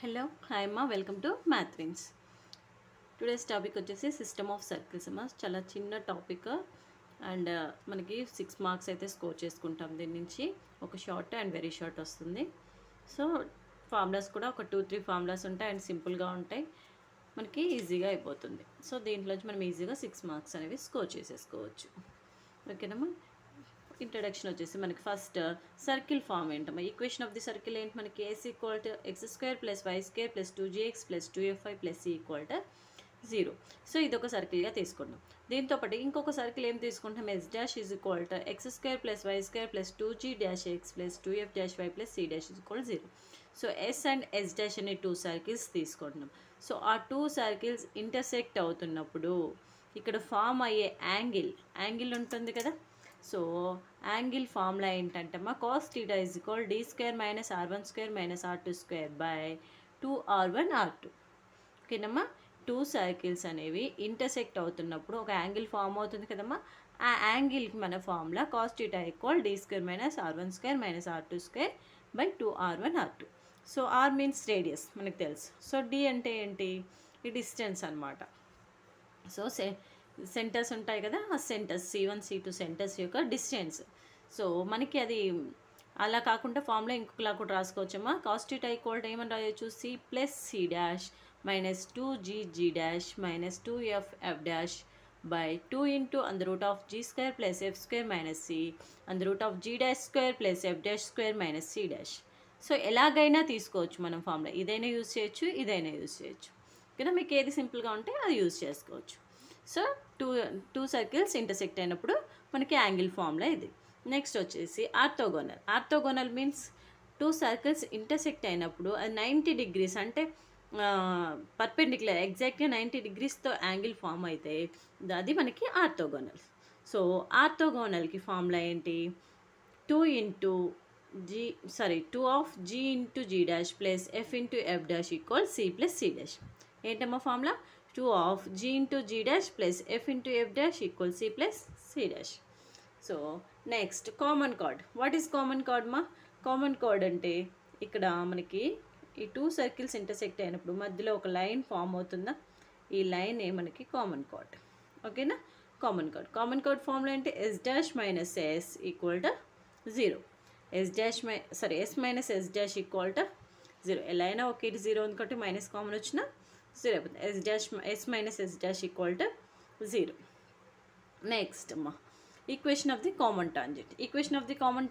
Hello hi అమ్మా, welcome to math wins. Today's topic వచ్చేసి system of circles అమ్మా. చాలా చిన్న టాపిక్ అండ్ మనకి 6 మార్క్స్ అయితే స్కోర్ చేసుకుంటాం. దీని నుంచి ఒక షార్ట్ అండ్ వెరీ షార్ట్ వస్తుంది. సో ఫార్ములాస్ కూడా ఒక 2-3 ఫార్ములాస్ ఉంటాయి అండ్ సింపుల్గా ఉంటాయి, మనకి ఈజీగా అయిపోతుంది. సో దీంట్లోంచి మనం ఈజీగా 6 మార్క్స్ అనేవి స్కోర్ చేసేసుకోవచ్చు. ఓకేనమ్మా. ఇంట్రడక్షన్ వచ్చేసి మనకి ఫస్ట్ సర్కిల్ ఫామ్ ఏంటమ్మా, ఈక్వేషన్ ఆఫ్ ది సర్కిల్ ఏంటి మనకి ఏస్ equal to x² + y² + 2gx + 2fy + c = 0. So ఇది ఒక సర్కిల్గా తీసుకుంటాం. దీంతో పాటు ఇంకొక సర్కిల్ ఏం తీసుకుంటాం, s' = x² + y² + 2g'(x) + 2f'(y) + c' = 0. So s and s' అనే 2 సర్కిల్స్ తీసుకుంటున్నాం. సో ఆ 2 సర్కిల్స్ ఇంటర్సెక్ట్ అవుతున్నప్పుడు ఇక్కడ ఫామ్ అయ్యే యాంగిల్ ఉంటుంది కదా. సో యాంగిల్ ఫార్ములా ఏంటంటమ్మా, cos θ = d² - r1² - r2² / 2r1r2. ఓకేనమ్మా. 2 సర్కిల్స్ అనేవి ఇంటర్సెక్ట్ అవుతున్నప్పుడు ఒక యాంగిల్ ఫామ్ అవుతుంది కదమ్మా. ఆ యాంగిల్కి మన formula cos θ = d² - r1² - r2² / 2r1r2. So r means radius మనకు తెలుసు. సో డి అంటే ఏంటి, ఈ డిస్టెన్స్ అనమాట. సో సెంటర్స్ ఉంటాయి కదా, ఆ సెంటర్స్ C1 C2 సెంటర్స్ యొక్క డిస్టెన్స్. సో మనకి అది అలా కాకుండా ఫార్ములా ఇంకొకలా కూడా రాసుకోవచ్చమ్మా. cos θ = ఏమని రాయొచ్చు, c + c' - 2gg' - 2f f' / 2 × g² + f² - c √g'² + f'² - c'. So ఎలాగైనా తీసుకోవచ్చు మనం ఫార్ములా, ఇదైనా యూజ్ చేయొచ్చు, ఇదైనా యూజ్ చేయొచ్చు. ఓకేనా, మీకు ఏది సింపుల్గా ఉంటే అది యూజ్ చేసుకోవచ్చు. సో టూ సర్కిల్స్ ఇంటర్సెక్ట్ అయినప్పుడు మనకి యాంగిల్ ఫార్ములా ఇది. నెక్స్ట్ వచ్చేసి ఆర్థోగోనల్ మీన్స్ 2 సర్కిల్స్ ఇంటర్సెక్ట్ అయినప్పుడు అది 90 degrees అంటే పర్పెండిక్యులర్ ఎగ్జాక్ట్గా 90 degreesతో యాంగిల్ ఫామ్ అయితే అది మనకి ఆర్థోగోనల్. సో ఆర్థోగోనల్కి ఫార్ములా ఏంటి, 2 of g × g' + f × f' = c + c'. ఏంటమ్మా formula, 2 of g × g' + f × f' = c + c'. So next common card. What is common card మా, కామన్ కార్డ్ అంటే ఇక్కడ మనకి ఈ 2 సర్కిల్స్ ఇంటర్సెక్ట్ అయినప్పుడు మధ్యలో ఒక లైన్ ఫామ్ అవుతుందా, ఈ లైన్ మనకి కామన్ కార్డ్. ఓకేనా. కామన్ కార్డ్ ఫార్ములా అంటే s' - s = 0. s - s' = 0. ఎలా అయినా ఒక ఇటు 0 ఉంది కాబట్టి మైనస్ కామన్ వచ్చినా 0 అయిపోతుంది. s - s' = 0. నెక్స్ట్ అమ్మా, equation of the common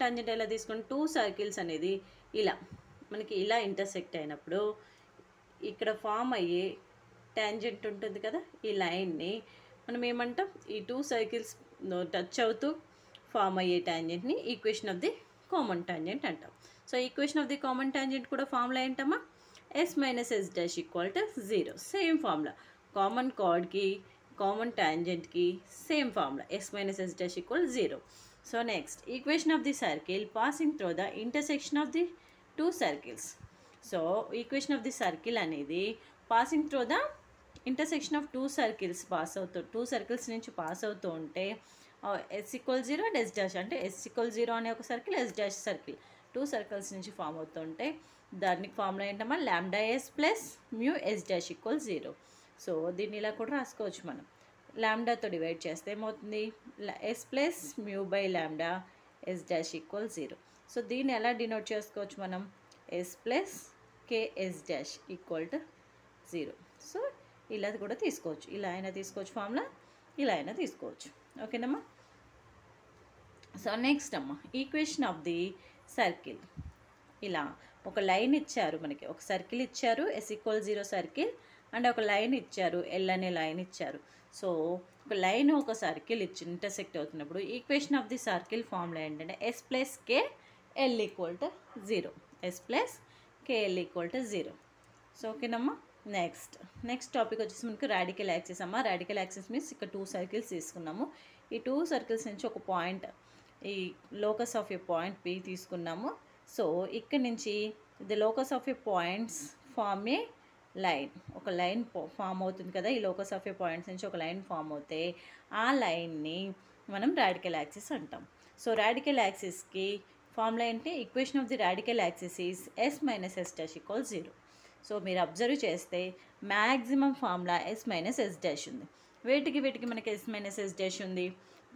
tangent ఎలా తీసుకుంటే 2 సర్కిల్స్ అనేది ఇలా మనకి ఇలా ఇంటర్సెక్ట్ అయినప్పుడు ఇక్కడ ఫామ్ అయ్యే టాంజెంట్ ఉంటుంది కదా, ఈ లైన్ని మనం ఏమంటాం, ఈ 2 సర్కిల్స్ టచ్ అవుతూ ఫామ్ అయ్యే టాంజెంట్ని equation of the common tangent అంటాం. So equation of the common tangent కూడా ఫార్ములా ఏంటమ్మా, s - s' = 0. Same formula, common కార్డ్కి కామన్ టాంజెంట్కి same formula, s - s' = 0. So next equation of the circle passing through the intersection of the 2 circles. So equation of the circle అనేది passing through the intersection of 2 circles 2 circles నుంచి pass అవుతూ ఉంటే s = 0 and s' అంటే s = 0 అనే ఒక circle, s' circle 2 circles నుంచి form అవుతుంటే దానికి ఫార్ములా ఏంటమ్మా, λs + μs' = 0. సో దీన్ని ఇలా కూడా రాసుకోవచ్చు మనం, లాంబ్డాతో డివైడ్ చేస్తే ఏమవుతుంది, s + μ/λ s' = 0. సో దీన్ని ఎలా డినోట్ చేసుకోవచ్చు మనం, s + ks' = 0. సో ఇలా కూడా తీసుకోవచ్చు, ఇలా అయినా తీసుకోవచ్చు ఫార్ములా, ఇలా అయినా తీసుకోవచ్చు. ఓకేనమ్మా. సో నెక్స్ట్ అమ్మా, ఈక్వేషన్ ఆఫ్ ది సర్కిల్. ఇలా ఒక లైన్ ఇచ్చారు మనకి, ఒక సర్కిల్ ఇచ్చారు s = 0 సర్కిల్ అండ్ ఒక లైన్ ఇచ్చారు l అనే లైన్ ఇచ్చారు. సో ఒక లైన్ ఒక సర్కిల్ ఇంటర్సెక్ట్ అవుతున్నప్పుడు equation of the circle formula ఏంటంటే s + k l = 0. s + k l = 0. So ఓకేనమ్మా. నెక్స్ట్ టాపిక్ వచ్చేసి మనకి రాడికల్ యాక్సిస్ అమ్మ. రాడికల్ యాక్సిస్ మీన్స్ ఇక్కడ 2 సర్కిల్స్ తీసుకున్నాము. ఈ 2 సర్కిల్స్ నుంచి ఒక పాయింట్, ఈ locus of a point P తీసుకున్నాము. సో ఇక్కడ నుంచి the locus of a points form a line, ఒక లైన్ ఫామ్ అవుతుంది కదా, ఈ లోకస్ ఆఫ్ ఏ పాయింట్స్ నుంచి ఒక లైన్ ఫామ్ అవుతే ఆ లైన్ని మనం రాడికల్ యాక్సిస్ అంటాం. సో రాడికల్ యాక్సిస్కి ఫార్ములా ఏంటి, equation of the radical axis is s - s' = 0. So మీరు అబ్జర్వ్ చేస్తే maximum formula S minus S dash ఉంది. వీటికి మనకి ఎస్ మైనస్ ఎస్ డాష్ ఉంది.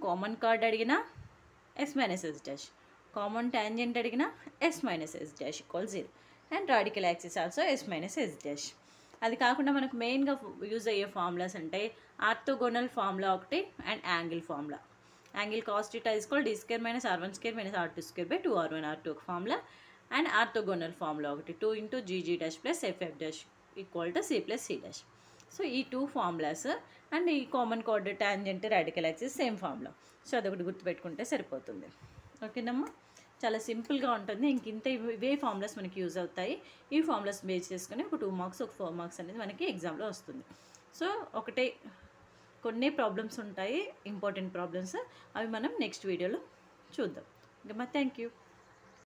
కామన్ కార్డ్ అడిగినా S minus S dash, common tangent అడిగినా S minus S dash equal 0 and radical axis also S minus S dash. అది కాకుండా మనకు మెయిన్గా యూజ్ అయ్యే ఫార్ములాస్ అంటే ఆర్థోగోనల్ ఫార్ములా ఒకటి and angle formula. Angle cos theta is equal d square minus r1 square minus r2 square by 2r1 r2 ఒక formula and orthogonal formula ఒకటి 2 into g g dash plus f f dash equal to c plus c dash. So ఈ 2 formulas and ఈ common కోడ్ tangent radical axis same formula. So అదొకటి గుర్తుపెట్టుకుంటే సరిపోతుంది. ఓకేనమ్మా, చాలా సింపుల్గా ఉంటుంది. ఇంత ఇవే ఫార్ములాస్ మనకి యూజ్ అవుతాయి. ఈ ఫార్ములాస్ బేస్ చేసుకుని ఒక 2 మార్క్స్ ఒక 4 మార్క్స్ అనేది మనకి ఎగ్జామ్లో వస్తుంది. సో ఒకటే కొన్ని ప్రాబ్లమ్స్ ఉంటాయి, ఇంపార్టెంట్ ప్రాబ్లమ్స్, అవి మనం నెక్స్ట్ వీడియోలో చూద్దాం. ఇంకా థ్యాంక్ యూ.